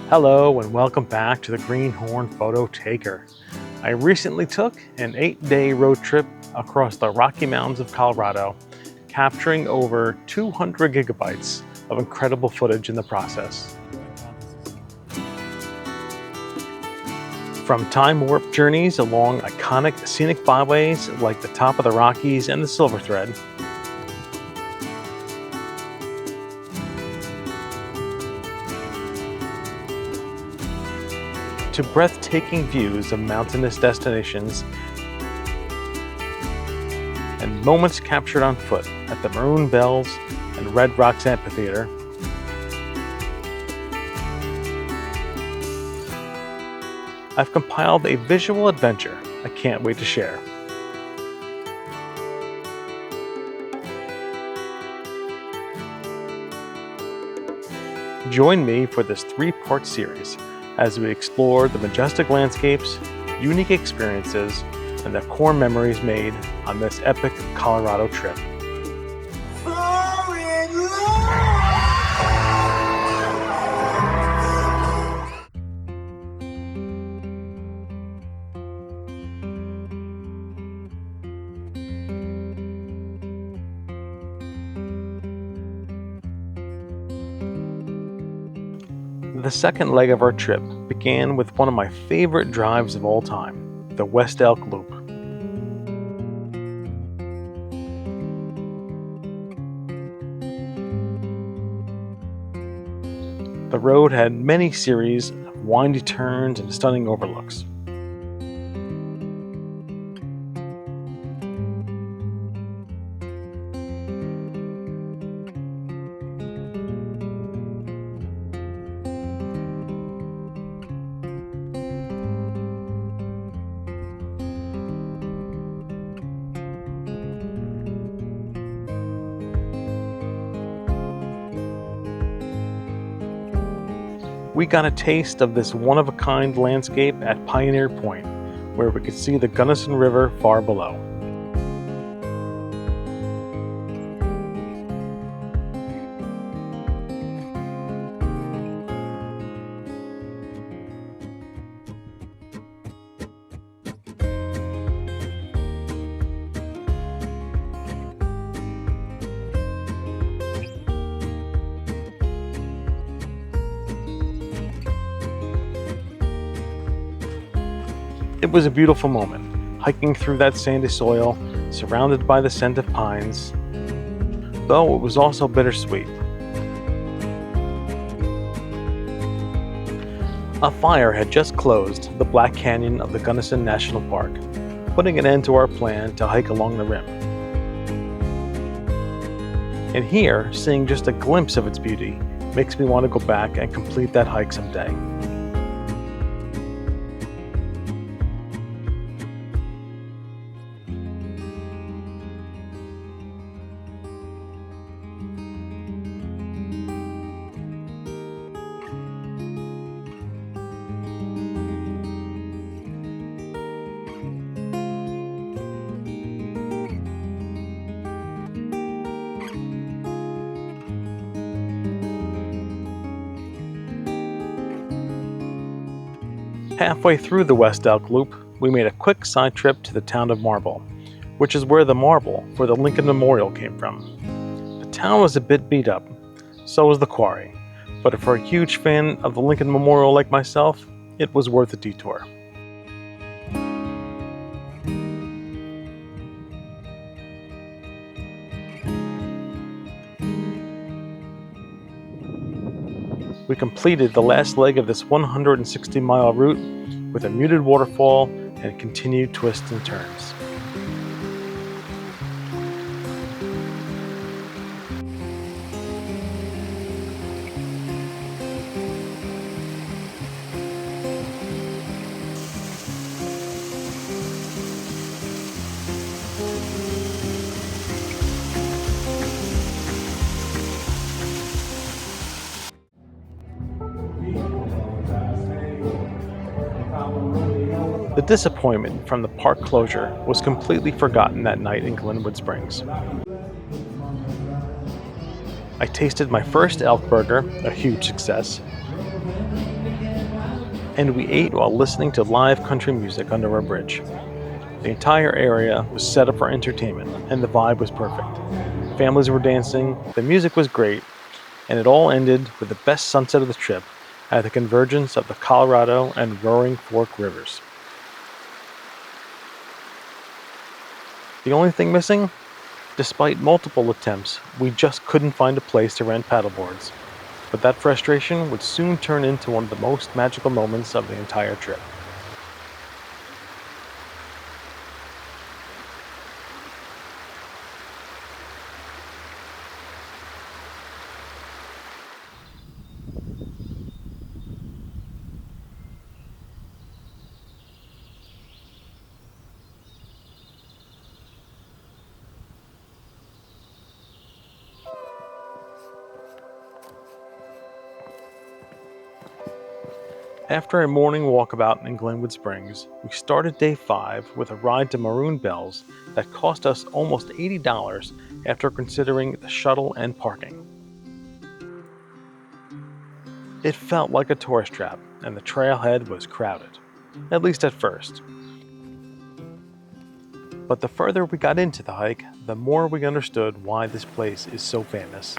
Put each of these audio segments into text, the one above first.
Hello and welcome back to the Greenhorn Photo Taker. I recently took an 8-day road trip across the Rocky Mountains of Colorado, capturing over 200 gigabytes of incredible footage in the process. From time warp journeys along iconic scenic byways like the top of the Rockies and the Silver Thread, to breathtaking views of mountainous destinations and moments captured on foot at the Maroon Bells and Red Rocks Amphitheater, I've compiled a visual adventure I can't wait to share. Join me for this 3-part series as we explore the majestic landscapes, unique experiences, and the core memories made on this epic Colorado trip. The second leg of our trip began with one of my favorite drives of all time, the West Elk Loop. The road had many series of windy turns and stunning overlooks. We got a taste of this one-of-a-kind landscape at Pioneer Point, where we could see the Gunnison River far below. It was a beautiful moment, hiking through that sandy soil, surrounded by the scent of pines, though it was also bittersweet. A fire had just closed the Black Canyon of the Gunnison National Park, putting an end to our plan to hike along the rim. And here, seeing just a glimpse of its beauty makes me want to go back and complete that hike someday. Halfway through the West Elk Loop, we made a quick side trip to the town of Marble, which is where the marble for the Lincoln Memorial came from. The town was a bit beat up, so was the quarry, but for a huge fan of the Lincoln Memorial like myself, it was worth a detour. We completed the last leg of this 160-mile route with a muted waterfall and continued twists and turns. The disappointment from the park closure was completely forgotten that night in Glenwood Springs. I tasted my first elk burger, a huge success, and we ate while listening to live country music under a bridge. The entire area was set up for entertainment, and the vibe was perfect. Families were dancing, the music was great, and it all ended with the best sunset of the trip at the convergence of the Colorado and Roaring Fork rivers. The only thing missing? Despite multiple attempts, we just couldn't find a place to rent paddleboards. But that frustration would soon turn into one of the most magical moments of the entire trip. After a morning walkabout in Glenwood Springs, we started day 5 with a ride to Maroon Bells that cost us almost $80 after considering the shuttle and parking. It felt like a tourist trap, and the trailhead was crowded, at least at first. But the further we got into the hike, the more we understood why this place is so famous.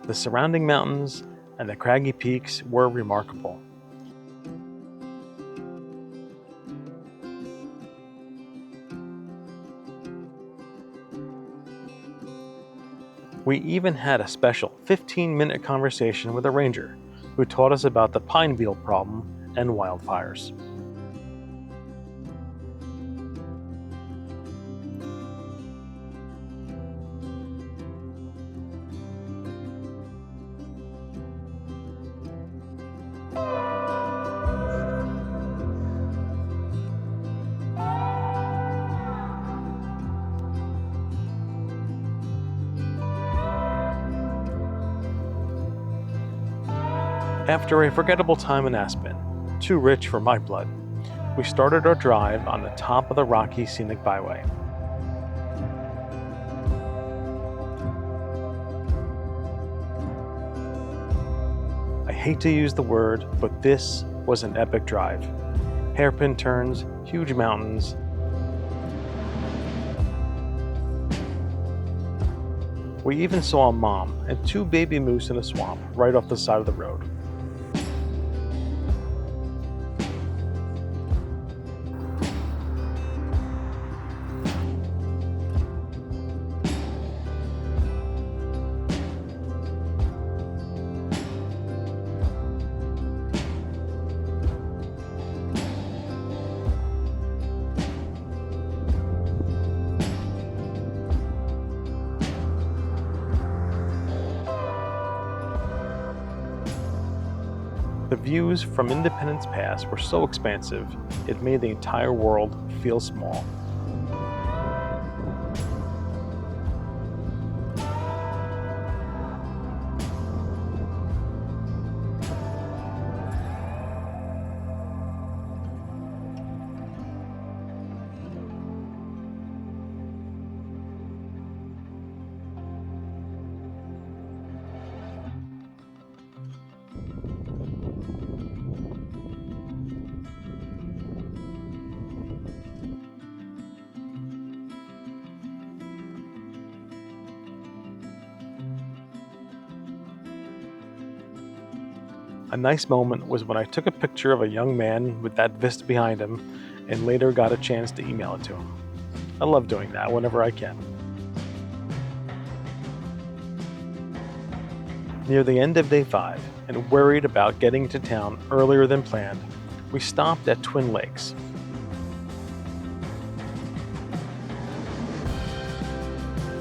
The surrounding mountains and the craggy peaks were remarkable. We even had a special 15-minute conversation with a ranger who taught us about the pine beetle problem and wildfires. After a forgettable time in Aspen, too rich for my blood, we started our drive on the top of the Rockies Scenic Byway. I hate to use the word, but this was an epic drive. Hairpin turns, huge mountains, we even saw a mom and 2 baby moose in a swamp right off the side of the road. The views from Independence Pass were so expansive, it made the entire world feel small. A nice moment was when I took a picture of a young man with that vista behind him and later got a chance to email it to him. I love doing that whenever I can. Near the end of day 5, and worried about getting to town earlier than planned, we stopped at Twin Lakes.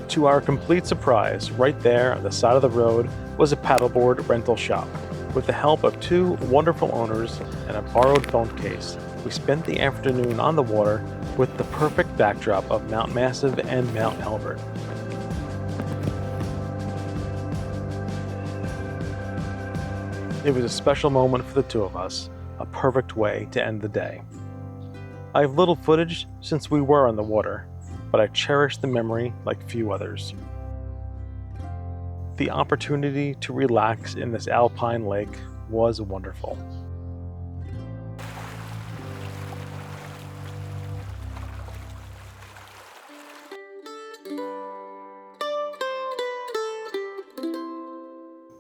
To our complete surprise, right there on the side of the road was a paddleboard rental shop. With the help of 2 wonderful owners and a borrowed phone case, we spent the afternoon on the water with the perfect backdrop of Mount Massive and Mount Elbert. It was a special moment for the 2 of us, a perfect way to end the day. I have little footage since we were on the water, but I cherish the memory like few others. The opportunity to relax in this alpine lake was wonderful.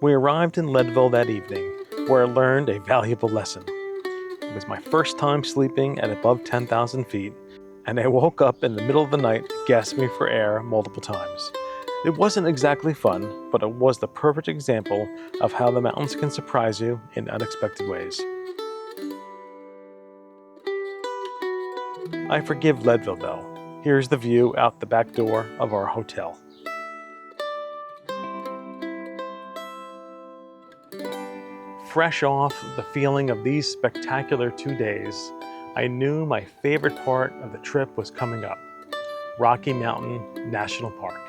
We arrived in Leadville that evening, where I learned a valuable lesson. It was my first time sleeping at above 10,000 feet, and I woke up in the middle of the night gasping for air multiple times. It wasn't exactly fun, but it was the perfect example of how the mountains can surprise you in unexpected ways. I forgive Leadville though. Here's the view out the back door of our hotel. Fresh off the feeling of these spectacular 2 days, I knew my favorite part of the trip was coming up, Rocky Mountain National Park.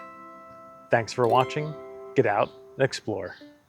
Thanks for watching. Get out and explore.